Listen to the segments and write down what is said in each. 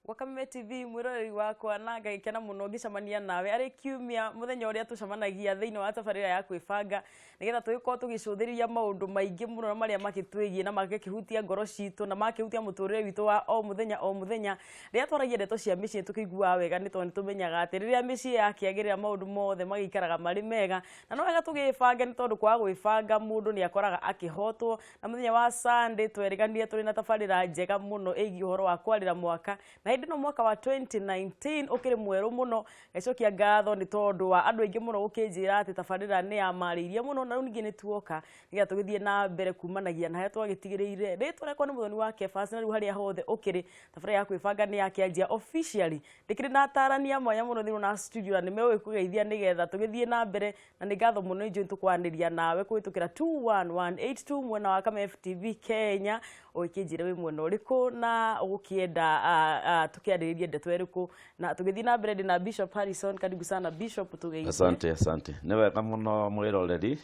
kwa Kameme TV mwiroreri wakwa na ngagikena muno ngicamania nawe ari kiumia muthenya uria tucamanagia thiini wa tabarira ya kwibanga nigetha tugikorwo tugicuthiriria maundu maingi muno na maria makitwigie na magikihutia ngoro citu na makihutia muturire witu wa o muthenya riria twaragia ndeto cia micii tukigua wega ni tondu tumenyaga ati riria micii yakiagirira maundu mothe magikaraga mari mega na no wega tugibanga ni tondu kwa gwibanga mundu ni akoraga akihotwo na muthenya wa Sunday tweriganire turi na tabarira njega muno igi uhoro wa kwarira mwaka na hindi no mwaka wa 2019 ukiri mweru muno ecokia ngatho ni tondu wa andu aingi muno gukinjira ati tabarira ni amariirie muno na ningi ni tuoka niga tugithie na mbere kumanagia na haria twagitigirire ritwa rekwa ni muthoni wa Kefas na riu haria hothe ukiri tabarira ya kwibanga ni yakianjia officially ndikiri na tarania mwanya muno thiru na studio na nimewe kugeithia nigetha tugithie na mbere na ni ngatho muno inju tukwaniria nawe kwitukira 21182 mwena wa Kameme TV Kenya oikinjire wi mwena uriku na ukienda tukiariririe ndeto eriku na tugithii na mbere na Bishop Harrison. Karibu sana Bishop, tugeithie. Asante ni wega muno mwiroreri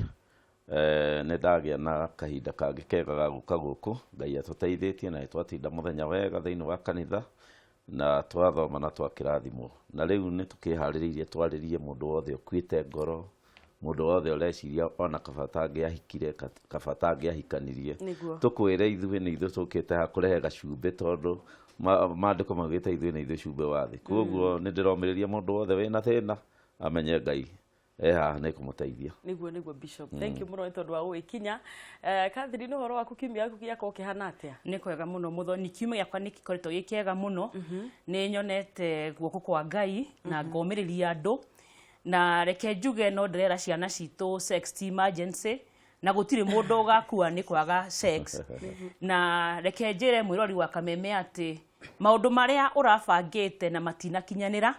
ne ndagia na kahinda kangi kega ga guka guku Ngai atuteithĩtie na twatinda muthenya wega thiini wa kanitha na twathoma na twakirathimwo na riu ni tukihaririirie twaririe mundu wothe ukuite ngoro mundu wothe ureciria ona kabatangi ahikire kabatangi ahikanirie tukwire ithuĩ ni ithuĩ tukite ha kurehe gacumbe tondu maandiko magite ithuĩ ni ithuĩ cumbe wa thi koguo ni ndiromiriria mundu wothe wina thina amenye Ngai ni kumuteithia niguo Bishop. Thank you muno tondu wa gwikinya. Catherine, uhoro waku kiumia gĩaku giako kihana atia? Ni kwega muno muthoni, kiumia giakwa ni gikoretwo gikiega muno. Ni nyonete guoko kwa Ngai na ngomiriria andu na reke njuge no ndirera ciana citu sex emergency na gutiri mundu ugakua ni kwaga sex na reke njire mwirori wa Kameme ati maundu maria urabangite na matina kinyanira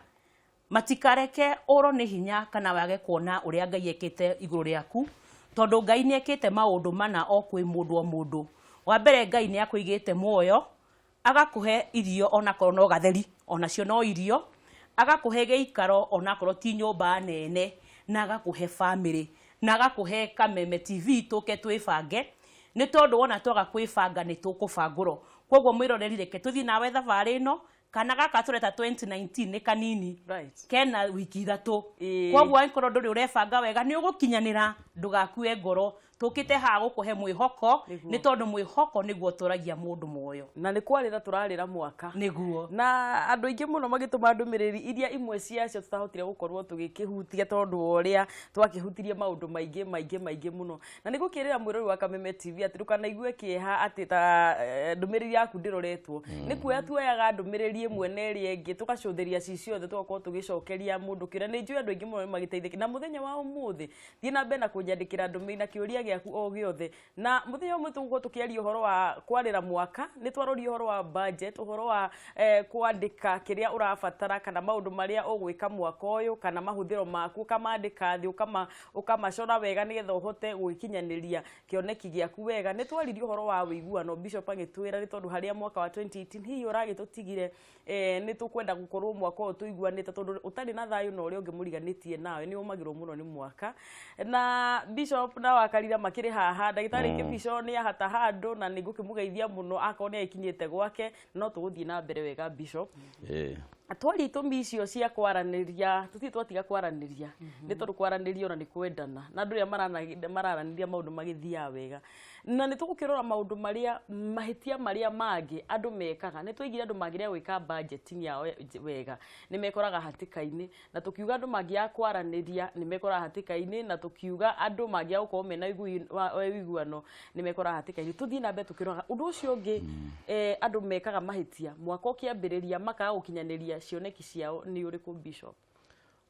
matikareke oro ni hinya kana wage kuona uria Ngai ekite iguru riaku tondu Ngai ni ekite maundu mana o kwi mundu o mundu. Wa mbere Ngai ni akuigite muoyo agakuhe irio ona korwo no gatheri onacio no irio agakuhe geikaro ona korwo ti nyumba nene na agakuhe family na agakuhe Kameme TV tuke twibange ni tondu wona twaga kwibanga ni tukubanguro. Koguo mwiroreri reke tuthii nawe thabari ino kana gaka tureta 2019 ni kanini kena wiki ithatu. Koguo angorwo nduri urebanga wega ni ugukinyanira ndugakue ngoro tukite ha gukuhe mwihoko ni tondu mwihoko niguo turagia mundu moyo na ni kwarira turarira mwaka niguo na andu aingi muno magituma ndumiriri iria imwe ciacio tutahotire gukorwo tugikihutia tondu uria twakihutirie maundu maingi muno na nigukirira mwirori wa Kameme TV ati ndukanaigwe kieha ati ta ndumiriri yaku ndiroretwo ni kuya tuoyaga ndumiriri imwe na iria ingi tugacutheria ciciothe tugakorwo tugicokeria mundu kira ni njui andu aingi muno magiteithiki na muthenya wa umuthi thii na mbere na kunjandikira ndumiriri na kiuria giaku o giothe na muthenya umwe tuguko tukiaria uhoro wa kwarira mwaka ni twaroria uhoro wa budget uhoro wa kwandika kiria urabatara kana maundu maria ugwika mwaka uyu kana mahuthiro maku kamandika thi ukamacora wega nigetha uhote gwikinyaniria kioneki giaku wega ni twaririe uhoro wa wiguano Bishop agitwira ni tondu haria mwaka wa 2018 hiyo uragitutigire ni tukwenda gukorwo mwaka uyu tuiguanite tondu utari na thayu na uria ungimuriganitie nawe ni umagirwo muno ni mwaka na Bishop na wakarira makiri haha ndagitari Kibisho ni ahata handu na nigukimugeithia muno akone ikinyite gwake no tuguthie na mbere wega Bishop. Atwari itumbi icio cia kwaraniria tuti twatiga kwaraniria ni tondu kwaraniria ona ni kwendana na andu ria mararaniria maundu magithia wega na ni tugukirora maundu maria mahitia maria mangi andu mekaga ni twigire andu magiria gwika budgeting yao wega ni mekoraga hatikaini na tukiuga andu magia kwaraniria ni mekoraga hatikaini na tukiuga andu magia gukorwo mena wiguano ni mekoraga hatikaini tuthii na mbere tukirora undu ucio ungi andu mekaga mahitia mwaka ukiambiriria makaga gukinyaniria cioneki ciao ni uriku Bishop?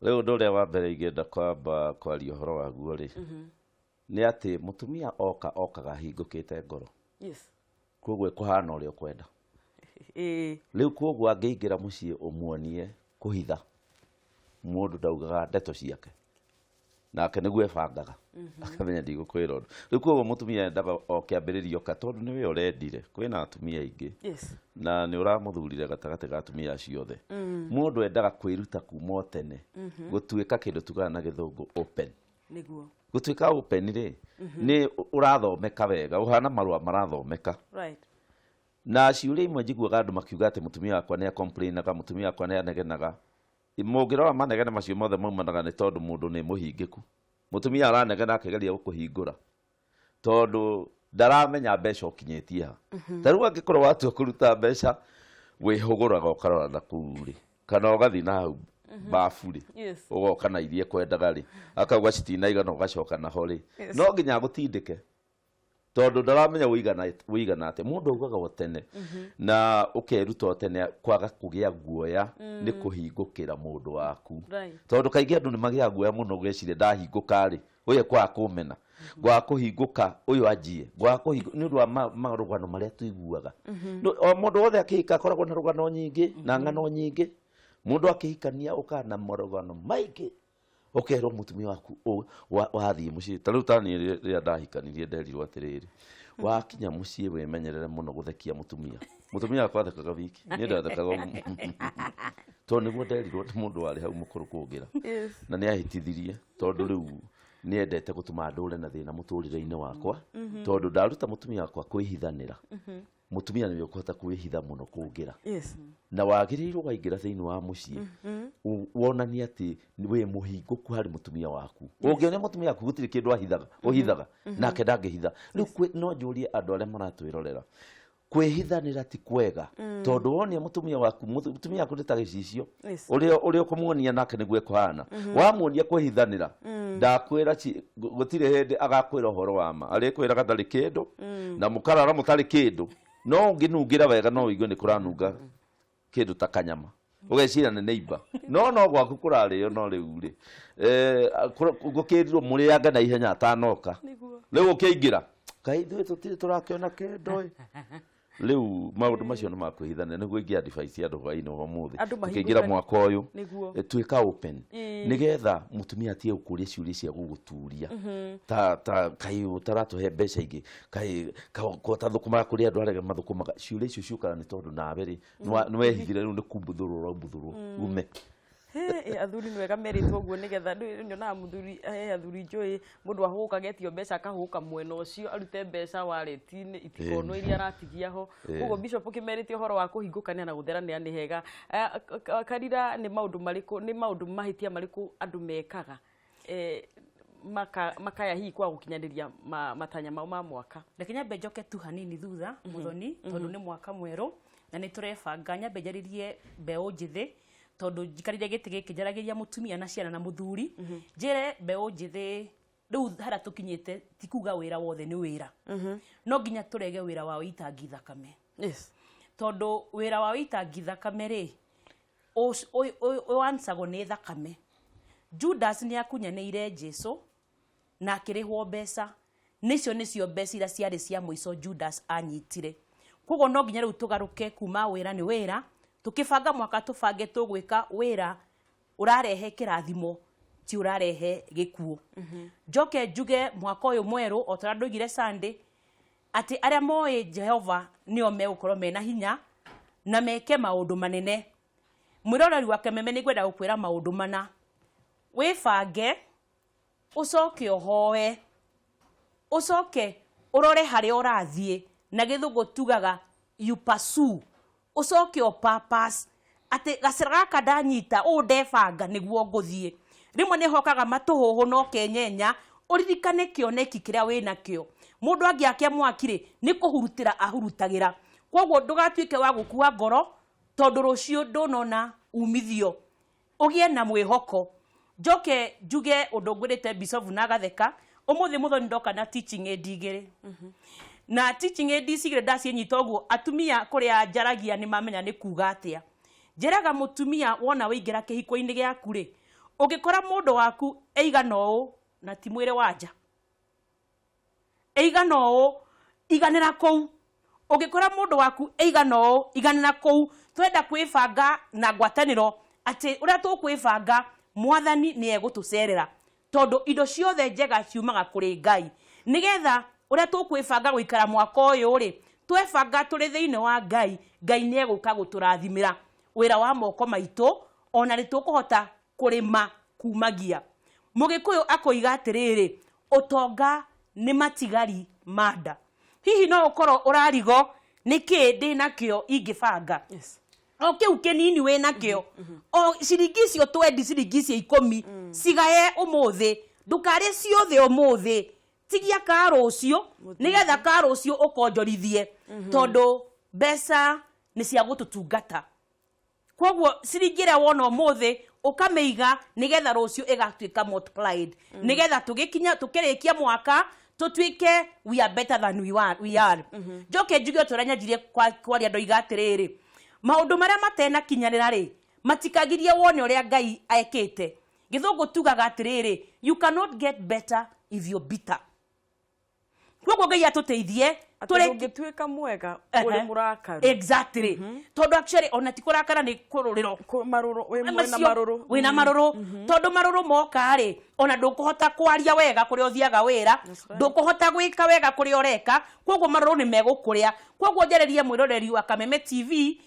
Leo ndore wa mbere igenda kwamba kwaria uhoro waguo ri ni ati mutumia okaga hingukite ngoro koguo kuhana uria kwenda leo koguo angiingira mucii umuonie kuhitha mundu ndaugaga ndeto ciake nake niguo ebangaga akamenya ndigukwira undu riu koguo mutumia endaga okiambiririo ka tondu niwe urendire kwina atumia aingi na ni uramuthurire gatagati ga atumia aciothe mundu endaga kwiruta kuma tene gutuika kindu tugana na githungu open niguo gutuika open ri ni urathomeka wega uhana marua marathomeka na ciũria imwe njiguaga andũ makiuga atĩ mũtumia wakwa nĩ complainaga, mũtumia wakwa nĩ anegenaga. Mũngĩrora manegene macio mothe maumanaga nĩ tondũ mũndũ nĩ mũhingĩku. Mũtumia aranegena akĩgeria gũkũhingũra tondũ ndaramenya mbeca ũkinyĩtie ha. Ta rĩu angĩkorwo watua kũruta mbeca wĩhũgũraga ũkarora na kũu rĩ, kana ũgathiĩ na hau bafu rĩ, ũgoka na iria kwendaga rĩ, akauga citinaigana ũgacoka naho rĩ, no nginya agũtindĩke tondũ ndaramenya wĩigana atĩa. Mũndũ augaga o tene na ũkeruta o tene kwaga kũgĩa guoya nĩ kũhingũkĩra mũndũ waku, tondũ kaingĩ andũ nĩ magĩaga guoya mũno gũgeciria ndahingũka rĩ ũyũ kwaga kũmena, gwa kũhingũka ũyũ anjie, gwa kũhingũka nĩ ũndũ wa marũgano marĩa tũiguaga. O mũndũ wothe akĩhika akoragwo na rũgano nyingĩ na ng'ano nyingĩ. Mũndũ akĩhikania ũkaga na marũgano maingĩ, ũkerwo mũtumia waku wathiĩ mũciĩ. Ta rĩu tani rĩrĩa ndahikanirie nderirwo atĩrĩrĩ, wakinya mũciĩ wĩmenyerere mũno gũthekia mũtumia. Mũtumia wakwa athekaga wiki, niĩ ndathekaga tondũ nĩguo nderirwo nĩ mũndũ warĩ hau mũkũrũ kũngĩra, na nĩ ahĩtithirie tondũ rĩu nĩ endete gũtũma ndũre na thĩna mũtũrĩre-inĩ wakwa, tondũ ndaruta mũtumia wakwa kwĩhithanĩra. Mũtumia nĩ ũkũhota kwĩhitha mũno kũngĩra, na wagĩrĩirwo waingĩra thĩinĩ wa mũciĩ wonanie atĩ wĩ mũhingũku harĩ mũtumia waku. Ũngĩonia mũtumia waku gũtirĩ kĩndũ ũhithaga nake ndangĩhitha. Rĩu no njũrie andũ arĩa maratwĩrorera, kwĩhithanĩra ti kwega, tondũ wonia mũtumia waku nĩ ta gĩcicio ũrĩa ũkũmuonia nake nĩguo ekũhana. Wamuonia kwĩhithanĩra, ndakwĩra gũtirĩ hĩndĩ agakwĩra ũhoro wa ma, arĩkwĩraga ndarĩ kĩndũ na mũkarara mũtarĩ kĩndũ. No ũngĩnungĩra wega no ũigue nĩ kũranunga kĩndũ ta kanyama, ũgeciria nĩ neighbor, no gwaku kũrarĩo. No rĩu rĩ gũkĩrirwo mũrĩanga na ihenya atanoka, rĩu ũkĩingĩra kaĩ ithuĩ tũtirĩ tũrakĩona kĩndũ. Rĩu maũndũ macio nĩ makwĩhithanĩra, nĩguo ingĩ advice andũ hwaĩ-inĩ wa ũmũthĩ tũkĩingĩra mwaka ũyũ tuĩka open, nĩgetha mũtumia atige gũkũria ciũria cia gũgũturia ta kaĩ ũtaratũhe mbeca ingĩ, kaĩ ta thũkũmaga kũrĩ andũ arĩa mathũkũmaga. Ciũria icio ciũkaga nĩ tondũ nawe rĩ nĩ wehithire, rĩu nĩ kumbũthũrwo ũrambũthũrwo ume. Athuri nĩ wega meritwo ũguo, nĩgetha nyonaga mũthuri athuri njũĩ mũndũ ahũgũka getio mbeca akahũgũka mwena ũcio arute mbeca wallet-inĩ itikonwo iria aratigia ho. Ũguo Bishop ũkĩmerĩte ũhoro wa kũhingũkania na gũtheranĩra nĩ hega. Karira, nĩ maũndũ marĩkũ, nĩ maũndũ mahĩtia marĩkũ andũ mekaga makaya hihi kwa gũkinyanĩria matanya mao ma mwaka? Reke nyambe njoke tu hanini thutha Muthoni, tondũ nĩ mwaka mwerũ na nĩ tũrebanga. Nyambe njaririe mbeũ njĩthĩ tondũ njikarire gĩtĩ gĩkĩ njaragiria mũtumia na ciana na mũthuri, njĩre mbeũ njĩthĩ rĩu harĩa tũkinyĩte ti kuga wĩra wothe nĩ wĩra, no nginya tũrege wĩra wa ũitangi thakame, tondũ wĩra wa ũitangi thakame rĩ ũansagwo nĩ thakame. Judas nĩ akunyanĩire Jesũ na akĩrĩhwo mbeca, nĩcio mbeca iria ciarĩ cia mũico Judas anyitire. Koguo no nginya rĩu tũgarũke kuma wĩra nĩ wĩra, tukibanga mwaka tubange tũgwĩka wĩra ũrarehe kĩrathimo ti ũrarehe gĩkuũ. Njoke njuge mwaka ũyũ mwerũ o ta ndoigire Sunday atĩ arĩa moĩ Jehova nĩo megũkorwo mena hinya na meke maũndũ manene. Mwĩroreri wa Kameme nĩngwenda gũkwĩra maũndũ mana. Wĩbange, ũcoke ũhoe, ũcoke ũrore harĩa ũrathiĩ, na gĩthũngũ tugaga you pursue, ucoke o purpose ati gacira gaka ndanyita ndebanga niguo ngũthiĩ. Rimwe nĩ hokaga matũhũhũ no kenyenya uririkane kĩoneki kĩrĩa wĩna kĩo. Mũndũ angĩakia mwakirĩ nĩ kũhurutĩra ahurutagĩra. Koguo ndũgatuĩke wa gũkua ngoro tondũ rũciũ ndũnona umithio. Ũgĩe na mwĩhoko. Njoke njuge ũndũ ngwĩrĩte Bishop na agatheka. Ũmũthĩ Muthoni ndoka na teaching aid igĩrĩ. Na teaching aid igĩrĩ ndacinyita ũguo atumia kũrĩa njaragia nĩ mamenya nĩ kuga atĩa. Njeraga mũtumia wona wĩingĩra kĩhiko-inĩ gĩaku rĩ, ũngĩkora mũndũ waku eigana ũũ na ti mwĩrĩ wanja, eigana ũũ iganĩra kũu. Ũngĩkora mũndũ waku eigana ũũ iganĩra kũu. Twenda kwĩbanga na ngwatanĩro atĩ ũrĩa tũkwĩbanga Mwathani nĩ egũtũcerera, tondũ indo ciothe njega ciumaga kũrĩ Ngai. Nĩgetha ũrĩa tũkwĩbanga gũikara mwaka ũyũ rĩ, twebanga tũrĩ thĩinĩ wa Ngai, Ngai nĩ egũka gũtũrathimĩra wĩra wa moko maitũ, ona nĩ tũkũhota kũrĩma kumagia. Mũgĩkũyũ akoiga atĩrĩrĩ, ũtonga nĩ matigari manda. Hihi no ũkorwo ũrarigo niki ndi nakio ingibanga Yes. o kiu kinini we nakio o ciringi cio 20 ciringi cia 10 cigae umuthi ndukari ciothe umuthi tigia karo ucio nigetha karo ucio ukonjorithie tondu mbeca ni cia gututungata kwoguo ciringi ria wona umuthi ukameiga nigetha rucio igatuika multiplied nigetha tugikinya tukirikia mwaka tutwike we are better than we are joke njugio turanyajirie kwaria ndo igatiriri maundu maria matena kinyanira ri matikagirie wone uria Ngai aekete githungu tugaga atiriri you cannot get better if you're bitter kwoguo Ngai atuteithie tugituika mwega uri murakaru exactly tondu actually ona tikurakara ni kururiro maruru wina maruru tondu maruru moka ri ona ndukuhota kwaria wega kuri othiaga wira ndukuhota gwika wega kuri oreka kwoguo maruru ni megukuria kwoguo njererie mwiroreri wa Kameme TV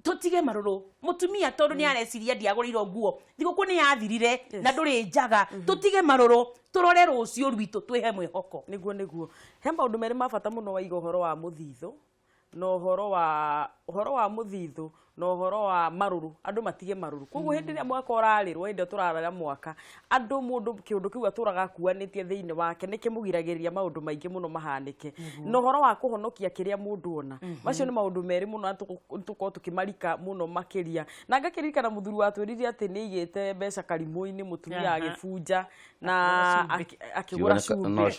tutige maruru mutumia tondu ni areciria ndiaguriro nguo thiguku ni yathirire na nduri njaga tutige maruru turore rucio rwitu twihe mwihoko niguo he maundu meri mabata muno wa igoro wa muthitho no horo wa muthitho no horo wa maruru andu matige maruru koguo hindi ria mwaka urarirwo hindi turarara mwaka andu mundu kiundu kiu aturaga kuanitie thiini wake nikimugiragiriria maundu maingi muno mahanike no horo wa kuhonokia kiria mundu ona macio ni maundu meri muno tuko tukimarika muno makiria na ngakiririkana muthuri wa twiririe ati ni igite mbeca karimu-ini mutumia agibunja na akigura cumbi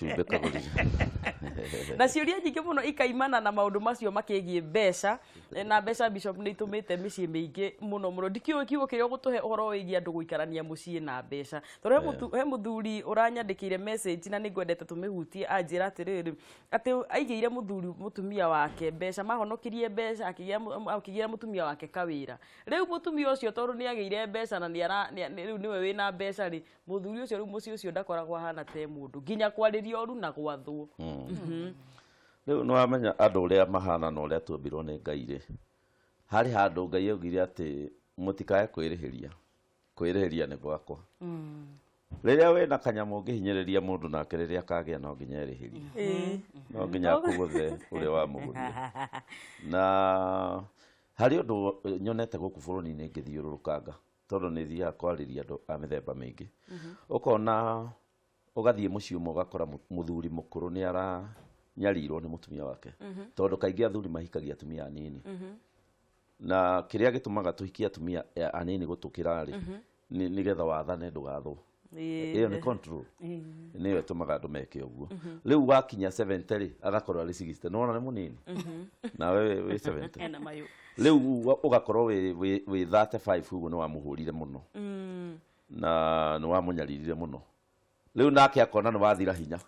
na ciuria nyingi muno ikaimana na maundu macio makigie mbeca na mbeca bishop ni itumite micii mingi muno ndikiwe kiugo kiria gutuhe uhoro wigie andu guikarania mucii na mbeca tondu he muthuri uranyandikire message na ningwendete tumihutie anjira atiriri ati aigeire mutumia wake mbeca mahonokirie mbeca akigira mutumia wake kawira riu mutumia ucio tondu ni ageire mbeca na riu niwe wina mbeca ri muthuri ucio riu mucii ucio ndakoragwo hana te mundu nginya kwariria oru na gwathwo riu no amenya andu uria mahana no uria tumbirwo ni Ngai ri hari handu Ngai augire ati mutikae kwirihiria ni gwakwa riria wina kanyamu ngihinyiriria mundu nake riria kagia no nginya erihirie no nginya kuguthe uria wa muguria na hari undu nyonete guku bururi-ini ngithiururukanga tondu ni thia kwariria andu a mithemba mingi ukona ugathie mucii umwe ugakora muthuri mukuru ni ara nyarirwo ni mutumia wake tondu kaingi athuri mahikagia atumia anini na kiria gitumaga tuhikia atumia anini gutukira ri ni getha wathane ndugathwo iyo ni control niyo itumaga andu meke uguo riu wakinya 70 ri agakorwo ari 60 nona ni munini na we 70 ena mayu riu ugakorwo we 35 uguo ni wamuhurire muno na ni wamunyaririre muno riu nake akona ni wathira hinya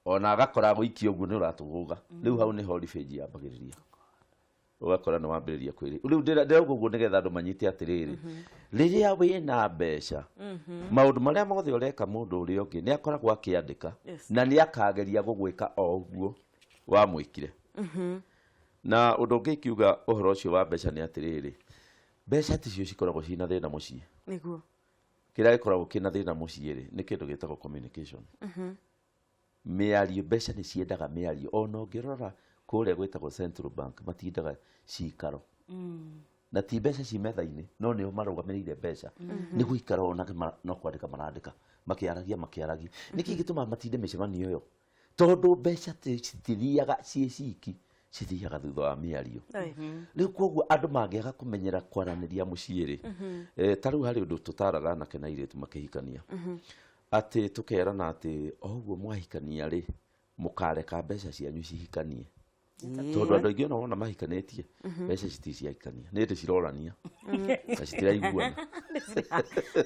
ona agakora guikio uguo ni uratuguga riu hau ni holy phage yambagiriria ugakora ni wambiriria kwiri riu ndira uguo nigetha andu manyite atiriri riria wina mbeca maundu maria mothe ureka mundu uria ungi ni akoragwo akiandika na ni akageria gugwika o uguo wa mwikire na undu ungi kiuga uhoro ucio wa mbeca ni atiriri mbeca ticio cikoragwo cina thina mucii niguo kiria gikoragwo kina thina mucii ri ni kindu gitagwo communication miario mbeca ni ciendaga miario ona ngirora kuria gwetagwo Central Bank matindaga cikaro na ti mbeca ci metha-ini no nio marugamirire mbeca ni guikara ona no kwandika marandika makiaragia niki gituma matinde micemanio yo tondu mbeca citithiaga ciki cithiaga thutha wa miario riu kwoguo andu mangiaga kumenyera kwaraniria mucii ri tariu hari undu tutaraga na kenairitu makihikania ati tukerana ati oguo mwahikania ri mukareka mbeca cianyu cihikanie tondu andu aingi ona mahikanetie mbeca citiciahikania ni ndi cirorania ta citiraiguana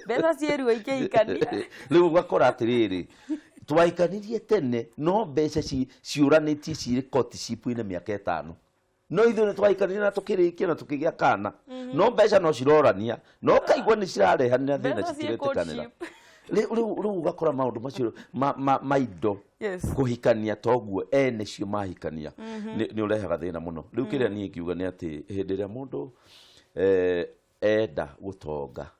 mbeca cieruo ikihikania riu ugakora atiriri twahikanirie tene no mbeca ciuranitie cirĩ courtship-inĩ mĩaka 5 no ithuĩ nĩ twahikanirie na tukirikia na tukigia kana no mbeca no cirorania no kaigua nĩ cirarehanĩra thĩna citiretĩkanĩra riu ugakora maundu macio maindo kuhikania toguo ene cio mahikania ni urehaga thina muno riu kiria nie kiuga ni ati hindi ria mundu enda gutonga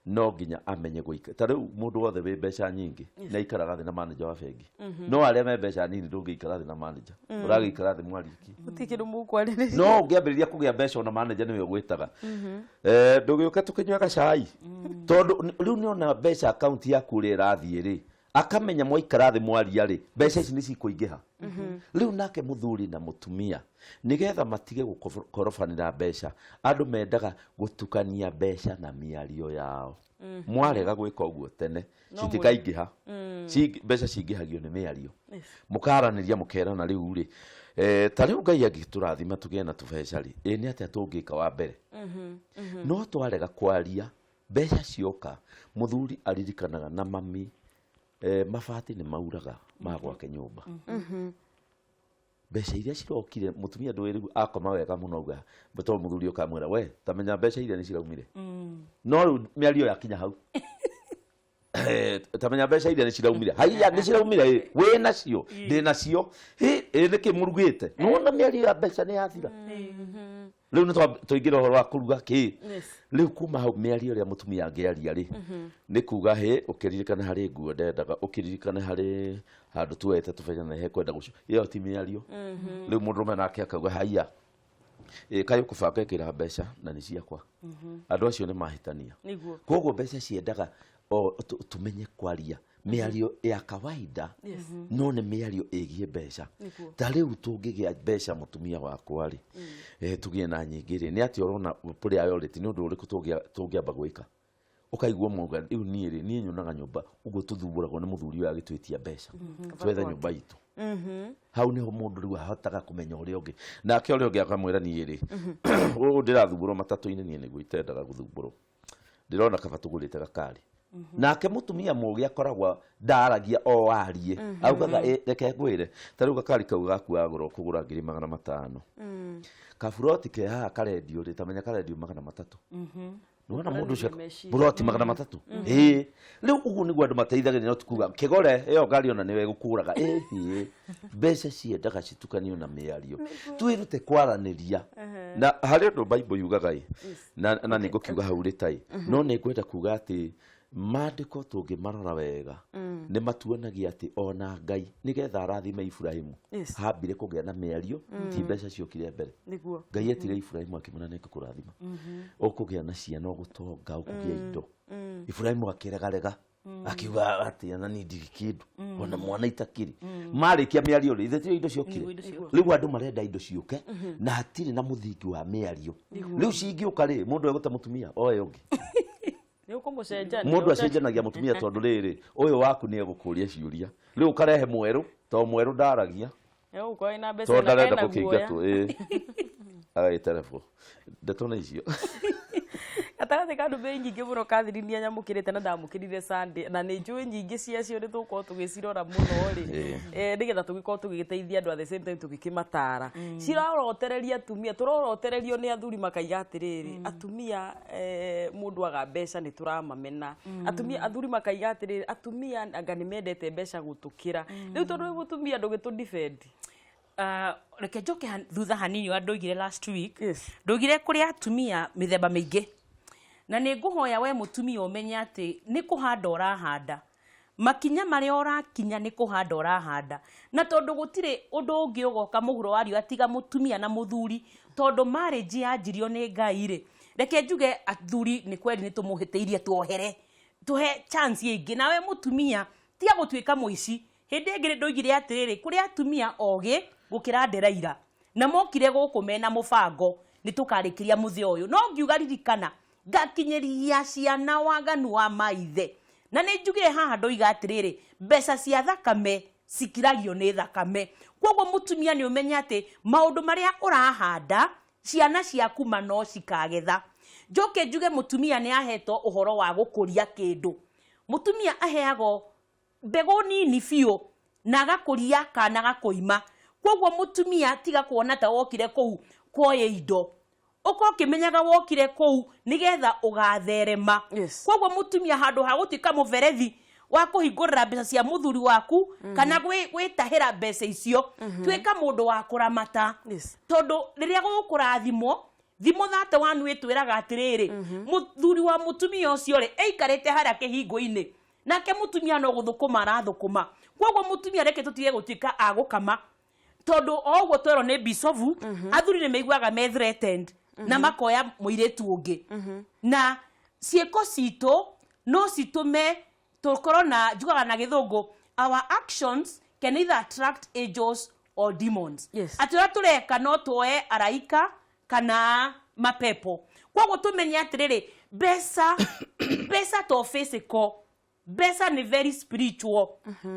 no nginya amenye guika ta riu mundu wothe wi mbeca nyingi na ikaraga thi na manager wa bengi no aria me mbeca nini ndungikara thi na manager uragikara thi mwariki utikiru mukwarire no ngiambiriria kugia mbeca na manager niwe gwitaga ndugiuka tukinywa cai tondu riu ni ona mbeca account yaku ri rathie ri akamenya mwaikara thi mwaria ri mbeca ici ni cikuingiha riu nake muthuri na mutumia nigetha matige gukorofanira mbeca andu mendaga gutukania mbeca na miario yao mwarega gwika uguo tene citikaingiha mbeca cingihagio ni miario mukaraniria mukerana riu ri ta riu Ngai agiturathima tugie na tubeca ri ni atia tungika wa mbere no twarega kwaria mbeca cioka muthuri aririkanaga na mami mabati ni mauraga magwake nyumba mbeca iria cirokire mutumia ndwe riu akoma wega muno uga beto muthuri ukamwira we tamenya mbeca iria ni ciraumire no riu miario yakinya hau tamenya mbeca iria ni ciraumire haiya ni ciraumire we nacio ndi nacio niki murugite nona miario ya mbeca ni yathira riu ni twaingira horo wa kuruga ki riu kuma hau miario ria mutumia angiaria ri ni kuga ukiririkana hari nguo ndendaga ukiririkana hari handu tuwete tubenya na he kwenda gucio iyo ti miario riu mundurume nake akauga haiya kayo kubanga ikira mbeca na ni ciakwa andu acio ni mahitania koguo mbeca ciendaga tumenye kwaria miario ya kawaida no ni miario igie mbeca ta riu tungigia mbeca mutumia wakwa ri tugie na nyingi ri ni ati urona priority ni undu uriku tungiamba gwika ukaigua muga riu ni ri ni nyonaga nyumba uguo tuthuburagwo ni muthuri uyu agitwitia mbeca twetha nyumba itu hau niho mundu riu ahotaga kumenya uria ungi nake uria ungi akamwira ni ri ndirathuburwo matatu-ini ni niguo itendaga guthuburwo ndirona kaba tugurite gakari nake mutumia mugi akoragwa ndaragia o arie augaga reke ngwire tariu gakari kau gaku agura kugura 500 kaburoti ke ha karedio ri tamenya karedio 300 nona mundu cio buroti 300 riu ugu niguo andu mateithagirira tukuga kigore iyo ngari ona niwe gukuraga mbeca ciendaga citukanio na miario twirute kwaraniria na hari andu Bible yugaga na nigukiuga hau ri tai no ningwenda kuga ati mandiko tungimarora wega ni matuonagia ati ona Ngai nigetha arathime Ibrahimu hambire kugia na miario ti mbeca ciokire mbere Ngai etire Ibrahimu akimana neke kurathima ukugia na ciana gutonga ukugia indo Ibrahimu akiregarega akiuga ati ana ni ndikidu ona mwana itakiri marikia miario ri ithe indo ciokire riu andu marenda indo ciuke na hatiri na muthingi wa miario riu cingiuka ri mundu eguta mutumia oyo ungi mundu acenjanagia mutumia tondu riri uyu waku ni egukuria ciuria riu karehe mweru to mweru ndaragia to ndarenda gukingatwo ai telefo ndeto na icio atagathi kandu be nyingi muno kathirinia nyamukirite na ndamukirire Sunday na ni njui nyingi ciacio ni tuko tugicirora muno ri nigetha tugiko tugiteithia andu at the same time tugikimatara cirorotereria atumia turorotererio ni athuri makaiga atiriri atumia mundu aga mbeca ni turamamena atumia athuri makaiga atiriri atumia anga ni mendete mbeca gutukira riu tondu gutumia ndugitu defend reke njoke thutha hanini andoigire last week ndogire kuri atumia mithemba mingi na ni nguhoya we mutumia umenye ati ni kuhanda urahanda makinya mari orakinya ni kuhanda urahanda na tondu gutire undu ungi ugoka muguro wario atiga mutumia na muthuri tondu marriage yanjirio ni Ngai ri reke njuge athuri ni kweli ni tumuhiteirie tuohere tuhe chance ingi nawe mutumia tiga gutwika muici hindi ingire ndoigire atiriri kuri atumia ogi gukira nderaira na mokire guku mena mubango ni tukarikiria muthi uyu no ngiuga ririkana ngakinyeria ciana waganu wa maithe na ni njugire haha ndoiga atiriri mbeca cia thakame sikiragio ni thakame kwoguo mutumia ni umenya ati maundu maria urahanda ciana ciaku mano cikagetha njoke njuge mutumia ni aheto uhoro wa gukuria kindu mutumia aheago mbegu nini biu na gakuria kana gakoima kwoguo mutumia tiga kuona ta wokire kou kuoye indo uko kimenyaga wokire kou nigetha ugatherema kwoguo mutumia handu ha gutika muverethi wa kuhingurira mbeca cia muthuri waku kana gwitahira mbeca icio twika mundu wa kuramata tondu riria gukurathimo thimo thate wanu itwiraga atiriri muthuri wa mutumia ucio ri eikarite haria kihingo-ini nake mutumia no guthukuma arathukuma kwoguo mutumia reke tutige gutika agukama tondu ogwo twero ni bisovu athuri ni meiguaga me threatened na makoya muiretu ungi na cieko cito no citume tukorwo na jugaga na githungu our actions can either attract angels or demons. Atira tureka no tuoe araika kana mapepo kwoguo tumenye atiriri besa to physical besa ni very spiritual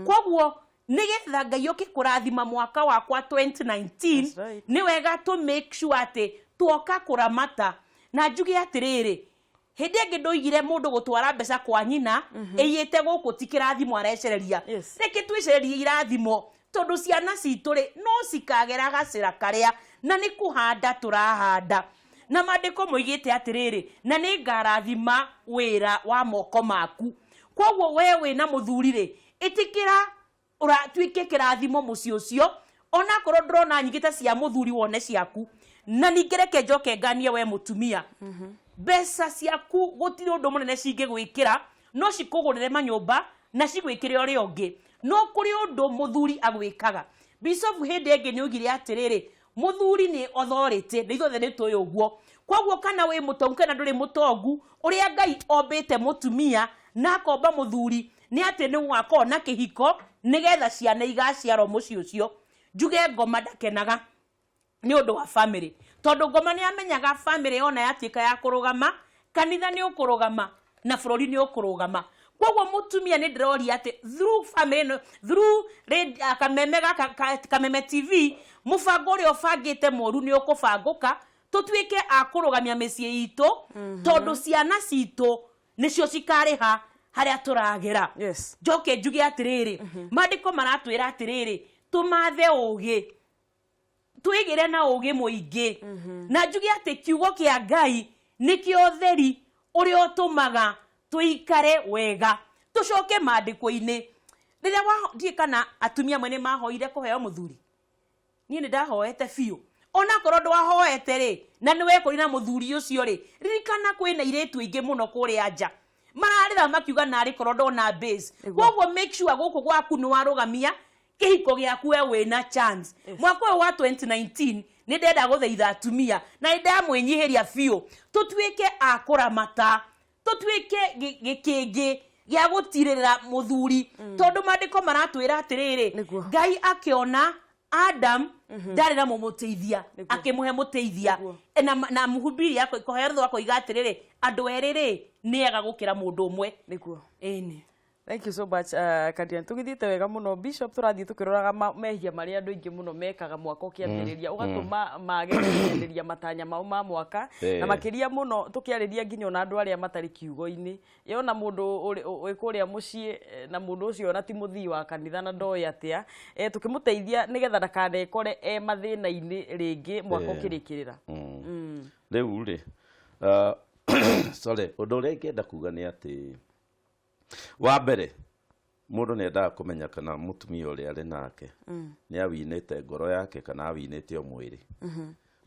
kwoguo nigetha Ngai okikurathima mwaka wakwa 2019 ni wega to make sure ati tuoka kuramata na njuge atiriri hindi ingi ndoigire mundu gutwara mbeca kwa nyina eyite guku tikirathimo arecereria reke twecererie irathimo tondu ciana citu ri no cikagera gacira karia na ni kuhanda turahanda na mandiko moigite atiriri na ni ngarathima wira wa moko maku kwoguo wewe na muthuri ri itikira uratuike kirathimo muci ucio ona korwo ndrona nyigite cia muthuri wone ciaku na ningereke njoke nganie we mutumia besa ciaku gutiri undu munene cingigwikira no cikugurire manyumba na cigwikire uri ungi no kuri undu muthuri agwikaga Bishop hindi ingi ni ugire atiriri muthuri ni authority ni ithothe ni tuyo guo kwoguo kana we mutongu kana nduri mutongu uria Ngai ombite mutumia na akomba muthuri ni ati ni wako na kihiko nigetha ciana igaciarwo muci ucio njuge ngoma ndakenaga ni undu wa family tondu ngoma ni amenyaga family ona yatika ya kurugama kanitha ni ukurugama na bururi ni ukurugama kwoguo mutumia ni ndirori ati through family through Kameme TV mubango uri obangite moru ni ukubanguka tutwike akurugamia micii itu tondu ciana citu nicio cikariha haria turagera njoke njuge atiriri mandiko maratwira atiriri tumathe ugi twigire na ugi muingi na njuge ati kiugo kia Ngai nikio theri uri otumaga tuikare wega tucoke mandiko-ini riria wathie kana atumia mwene mahoire kuheo muthuri nie ni ndahoete biu ona korwo ndwahoete ri na ni wekori na muthuri ucio ri ririkana kwina iretu ingi muno kuri anja mararira makiuga nari korwo ndona base kwoguo make sure guku gwaku ni warugamia kihiko giaku we wina chance mwaka wa 2019 ni ndenda guthaitha atumia na ndamwinyihiria biu tutwike akuramata tutwike gikingi gia gutirira muthuri tondu mandiko maratwira atiriri Ngai akiona Adam ndari na mumuteithia akimuhe muteithia na muhubiri yako ikoherethwa ko igatiriri andu eriri ni ega gukira mundu umwe niguo eni. Thank you so much Kadian tugithite wega muno Bishop turathie tukiroraga mehia mari andu ingi muno mekaga mwaka ukiambiriria ugatuma magereria matanya mau ma mwaka na makiria muno tukiariria nginya na andu aria matari kiugo-ini yona mundu wikuria mucii na mundu ucio na ti muthii wa kanitha na ndoi atia tukimuteithia nigetha ndakanekore mathina-ini ringi mwaka ukirikirira riu ri sorry undu uria ingenda kuga ni ati wa mbere mundu ni endaga kumenya kana mutumia uria ari nake ni awinite ngoro yake kana awinite o mwiri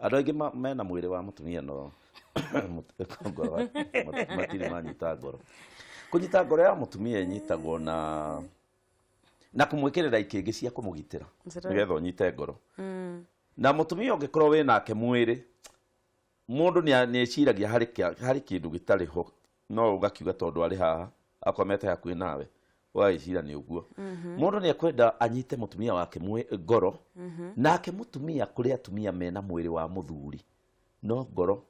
andu aingi mena mwiri wa mutumia no ngoro matiri manyita ngoro kunyita ngoro ya mutumia inyitagwo na kumwikirira ikingi cia kumugitira nigetha unyite ngoro na mutumia ungikorwo wi nake mwiri mundu ni eciragia hari kindu gitari ho no ugakiuga tondu ari haha akomete hakuhi nawe waicira ni uguo mundu ni ekwenda anyite mutumia wake ngoro nake mutumia kuri atumia mena mwiri wa muthuri no ngoro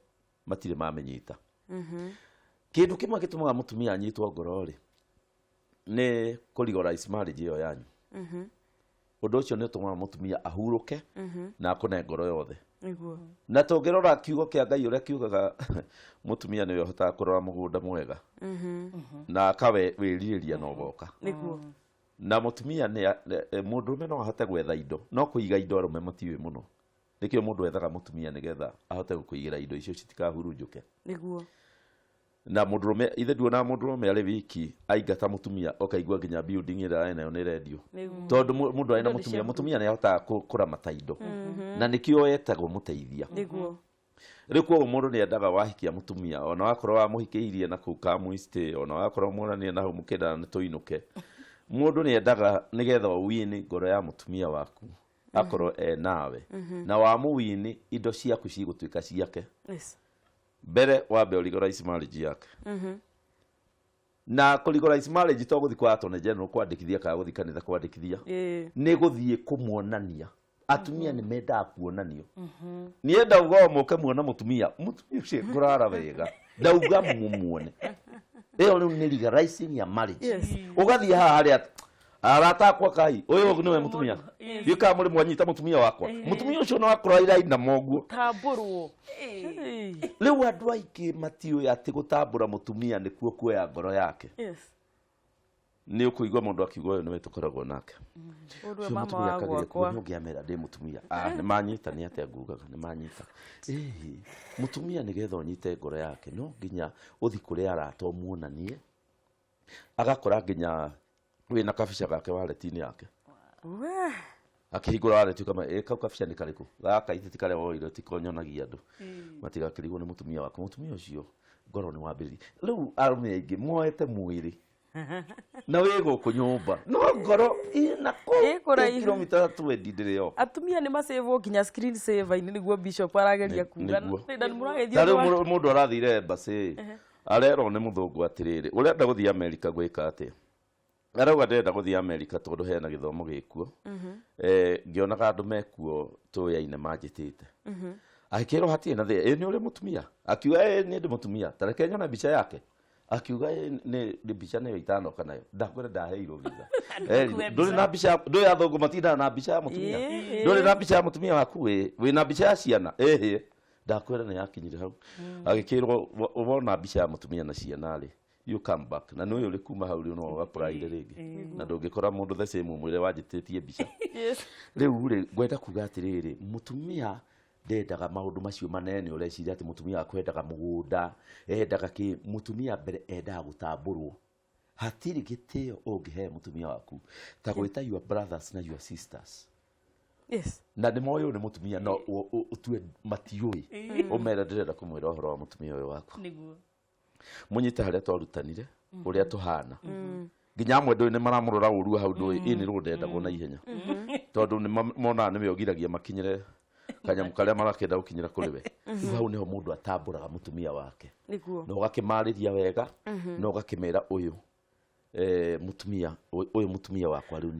matire mamenyita kindu kimwe gitumaga mutumia anyitwo ngoro ri ni kurigorize marriage iyo yanyu undu ucio ni utumaga mutumia ahuruke na akone ngoro yothe niguo na tungirora kiugo kia Ngai uria kiugaga mutumia niwe hotaga kurora mugunda mwega na akawe wiririria no goka niguo na mutumia ni mundurume no ahote gwetha indo no kuiga indo arume matiwe muno nikio mundu ethaga mutumia nigetha ahote kuigira indo icio citikahurunjuke niguo na mundurume ithe nduona mundurume ari wiki aingata mutumia okaigua nginya building ira nayo ni radio tondu mundu ari na mutumia ni ahotaga kuramata indo na nikio etagwo muteithia niguo Rikuo mundu ni endaga wahikia mutumia ona wakorwo wa muhikiirie na kuu ka muiste ona wakorwo monanie na mukenda ni tuinuke mundu ni endaga nigetha wini ngoro ya mutumia waku akorwo nawe na wa muwini indo ciaku cigutuika ciake. Yes. Mbere wambe legalize marriage yake. Na legalize marriage to guthi kwa atone general kwandikithia ka guthi kanitha kwandikithia. Ni guthie kumuonania. Atumia ni menda kuonanio. Nienda ugo muke muona mutumia ucio ngurara wega. Ndauga mumuone. Iyo ni legalizing ya marriage. Ugathi haha arata kwa kai uyu niwe mutumia yuka muri mwanyita mutumia wakwa mutumia ucio no akora ira na moguo tamburwo riu andu aiki matio ati gutambura mutumia nikuo kuoya ngoro yake. Yes. Ni ukuigwa mundu akiuga uyu niwe tukoragwo nake undu mama wagwa kwa ngiamera ndi mutumia ni manyita ni ate ngugaga ni manyita mutumia ni getho nyite ngoro yake no nginya uthi kuri arata muonanie agakora nginya wina kabica gake waleti-ini yake akihingura waleti kama kau kabica ni kariku gaka iti kare woiro tikonyonagia andu matigakirigwo ni mutumia wake mutumia ucio ngoro ni wambiri riu arume aingi moete mwiri na wego kunyumba no ngoro ina ko kilomita 20 ndireo atumia ni masave kinya screen saver ini niguo bishop arageria kuga nda muragethia tari mundu arathire basi arero ni muthungu atiriri urenda guthia America gwika atia arauga ndenda guthia America tondu hena githomo gikuo ngionaga andu mekuo tuyaine manjitite akiro hatie na the ni uri mutumia akiuga ni ndi mutumia tareke nyona bicha yake akiuga ni bicha nayo itano kanayo ndakwenda ndaheirwo visa nduri na bicha nduri athungu matinda na bicha ya mutumia nduri na bicha ya mutumia waku we na bicha ya ciana ndakwenda ni yakinyire hau agikirwo wona bicha ya mutumia na ciana ri you come back na no uri kuma hau ri no apply ringi na ndungikora mundu the same mwire wajititie bicha. Riu ri gwenda kuga atiriri mutumia ndendaga maundu macio manene ureciria ati mutumia akwendaga mugunda endaga ki mutumia mbere endaga gutamburwo hatiri gitio ungihe mutumia waku ta gwita your brothers na your sisters. Yes. Na ni moyo ni mutumia no utue matiui umera ndirenda kumwira uhoro wa mutumia uyu waku niguo munyita haria twarutanire uria tuhana nginya mwendu ni maramurora uru hau ndu ini rundenda gona ihenya tondu ni mona ni meogiragia makinyire kanyamu karia marakenda gukinyira kuri we hau niho mundu atamburaga mutumia wake niguo no gakimariria wega no gakimera uyu mutumia uyu mutumia wakwa riu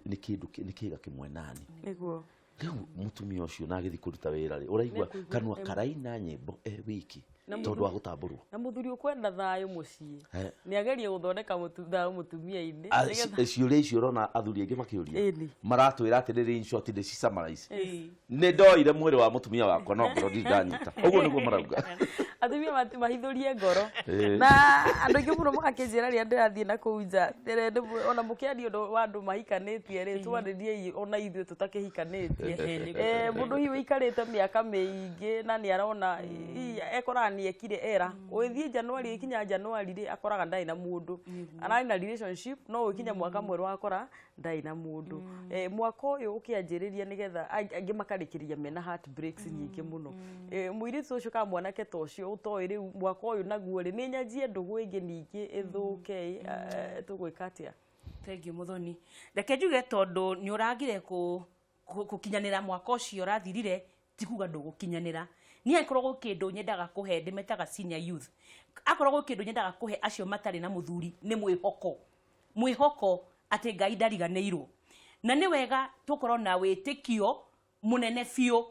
ni kindu ni kiga kimwe nani niguo riu mutumia ucio na githi kuruta wira ri uraigwa kanwa karaina nyimbo wiki tondu wa gutamburwo na muthuri ukwenda thayo mucii ni agerie guthondeka mutumia-ini ciuria icio rona athuri aingi makiuria maratwira atiriri in short de summarize ni ndoire mwiri wa mutumia wakwa no ngoro ndinganyita uguo niguo marauga atumia mahithurie ngoro na andu aingi muno magakinjira ria ndirathie na kuunja ona mukiani undu wa andu mahikanitie ri twandirie ona ithuĩ tutakihikanitie mundu hiu ikarite miaka miingi na ni arona ekora ni ekire era uthie January ikinya January ri akoraga ndai na mundu arari na relationship no ukinya mwaka mweru akora ndai na mundu mwaka uyu ukianjiriria nigetha angi makarikiria mena heartbreaks nyingi muno muiritu ucio ka mwanake to cio utoi ri mwaka uyu naguo ri ni nyanjie ndugu ingi ningi ithuke tugwika atia. Thank you muthoni reke njuge tondu ni uragire kukinyanira mwaka ucio rathirire tikuga ndugukinyanira ni akoragwo kindu nyendaga kuhe ndimetaga senior youth akoragwo kindu nyendaga kuhe acio matari na muthuri ni mwihoko ati Ngai ndariganirwo na ni wega tukorwo na witikio munene biu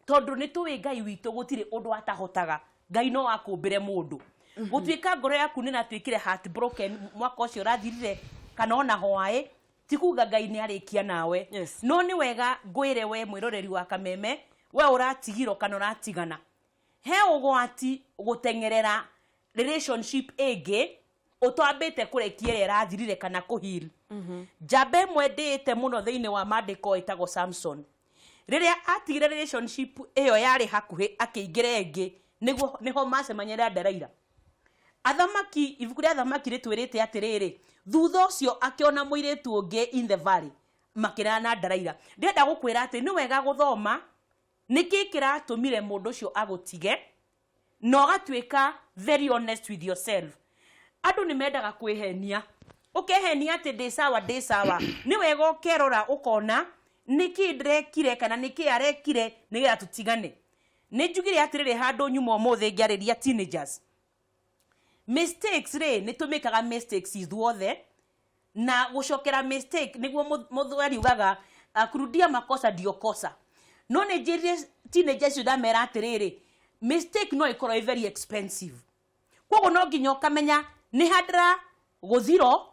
tondu ni tuwi Ngai witu gutire undu atahotaga Ngai no akumbire mundu gutwika ngoro yaku ni natwikire heartbroken mwaka ucio rathirire kana ona hwae tikuga Ngai ni arikia nawe no ni wega ngwire we mwiroreri wa Kameme we uratigiro kana uratigana he ugwati gutengerera relationship ege utwambite kurekia rathirire kana kuhil jabe mwendete muno thiini wa mandiko itago Samson riria atigire relationship iyo yari hakuhi akiingire enge niguo niho macemanyira Delaila athamaki ibuku ria athamaki ritwirite atiriri thutha ucio akiona muiritu ungi in the valley makirana na Delaila ndenda gukwira ati ni wega guthoma niki kiratumire mundu cio agutige no gatwika very honest with yourself. Andu ni mendaga kwihenia, ukehenia ati ndi sawa ni wega ukerora ukona niki ndrekire kana niki arekire nigetha tutigane. Ni njugire atiriri handu nyuma umuthi ngiariria teenagers. Mistakes ni tumikaga mistakes ithuothe na gucokera mistake niguo muthwari ugaga kurudia makosa ndio kosa. No ni njirire teenagers udamera atiriri mistake no ikorwo very expensive. Koguo no nginya ukamenya ni handira guthiro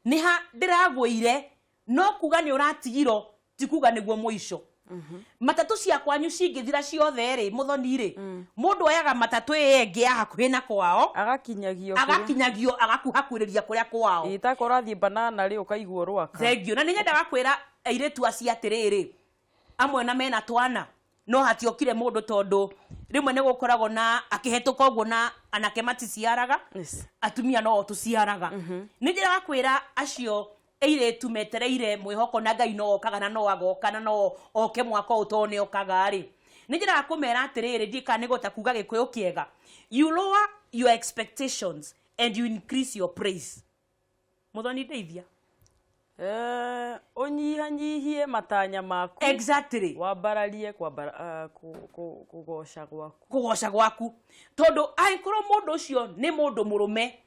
ni handira gweire no kuga ni uratigiro tikuga niguo muico. Matatu cia kwanyu cingithira ciothe ri muthoni mundu oyaga matatu yengi ya hakuhi na kwao agakinyagio agakuhakwiriria kuria kwao itakora thie banana ri ukaigwo rwaka. Thengio na ninyendaga kwira airetu acia atiriri amwe na mena twana no hatiokire mundu tondu rimwe ni gukoragwo na akihetuka uguo na anake maticiaraga atumia no tuciaraga. Ninyendaga kwira acio eire tumetereire mwihoko na Ngai no okaga na no agoka na no oke mwako utone okaga ri. Ninjira kumera atiriri ndika nigota kuga gikuyu kiega. You lower your expectations and you increase your praise. Muthoni ndeithia. Unyihanyihie matanya maku. Exactly. Wambararie kugosha gwaku. Kugosha gwaku. Tondu ainkorwo mundu ucio ni mundu murume.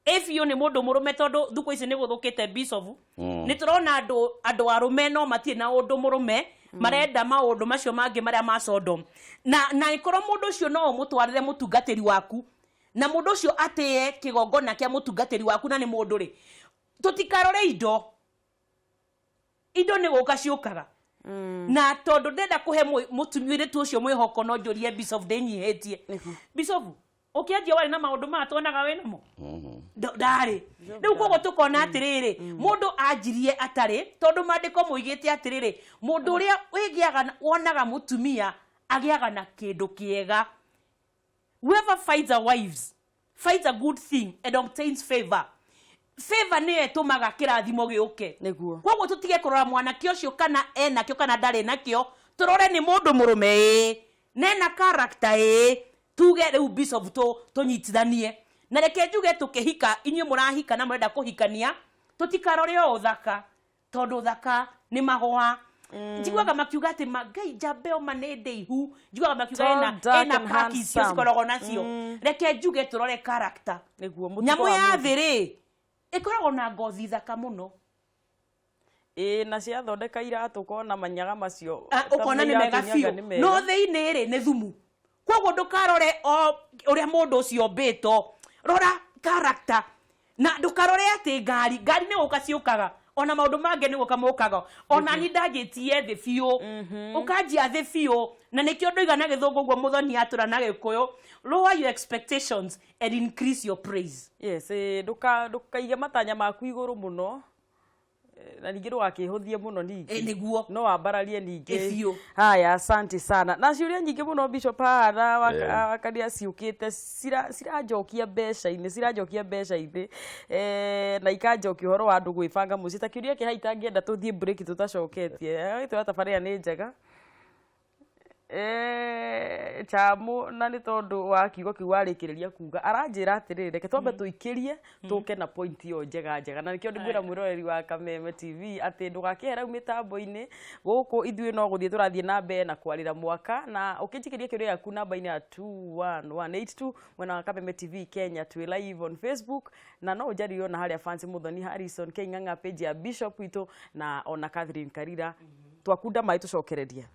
If you ni mundu murume tondu thuko ici ni guthukite bisovu ni turona andu arume no matie na undu murume marenda maundu macio mangi maria ma Sodom na ikoro mundu ucio no mutwarire mutungatiri waku na mundu ucio atiye kigongona kia mutungatiri waku na ni mundu ri tutikarore indo ni guka ciukaga na tondu ndenda kuhe mutumire tu ucio mwihoko no njurie bisovu ndenyihetie bisovu ukianjia wari na maundu ma tuonaga we namo ndari riu kogo tukona atiriri mundu anjirie atari tondu mandiko muigite atiriri mundu uria wigiaga wonaga mutumia agiaga na kindu kiega. Whoever finds a wives finds a good thing and obtains favor. Favor ni etumaga kirathimo giuke niguo kogo tutige kurora mwana kio cio kana ena kio kana ndari nakio turore ni mundu murume nena character tuge riu bisovu tunyitithanie na reke njuge tukihika inyu murahika na murenda kuhikania tutikarore o thaka tondu thaka ni mahwa. Njiguaga makiuga ati Ngai jabeo manende ihu njiguaga makiuga ena practice cikoragwo nacio. Reke njuge turore character niguo nyamu ya thiri ikoragwo na ngothi thaka muno na cia thondeka iratu kona manyaga macio ukona ni mega cio no thiini ri ni thumu. Koguo ndukarore uria mundu ucio mbito rora character na ndukarore ati ngari ni guka ciukaga ona maundu mange ni guka mukaga ona ni ndajitie thi fiu ukanjia thi fiu na nikio ndoiga na githungu guo muthoni atura na gikuyu. Lower your expectations and increase your praise. Yes, ndukaige matanya maku iguru muno na ningi ndugakihũthie muno ningi niguo no wambararie ningi. Haya, asante sana. Na ciuria nyingi muno Bishop hara wakaria ciukite cirajokia mbeca-ini na ikanjokia horo wa andu gwibanga muci ta kiuria ki haita ngienda tuthie break tutacoketie tabaria ni njega chamu na ni tondu wa kiugo kiu warikiriria kuga aranjira atiriri reke twambe tuikirie tuke na point yo njega na nikio ndingwira mwiroreri wa Kameme TV ati ndugakihera mitambo-ini guku ithuĩ no guthie turathie na mbere na kwarira mwaka na ukinjikiria kiuria yaku namba-ini ya 21182 mwena wa Kameme TV Kenya twi live on Facebook na no njaririo na haria fans Muthoni Harrison Keing'ang'a page ya Bishop witu na ona Catherine Karira twakunda mai tucokereria.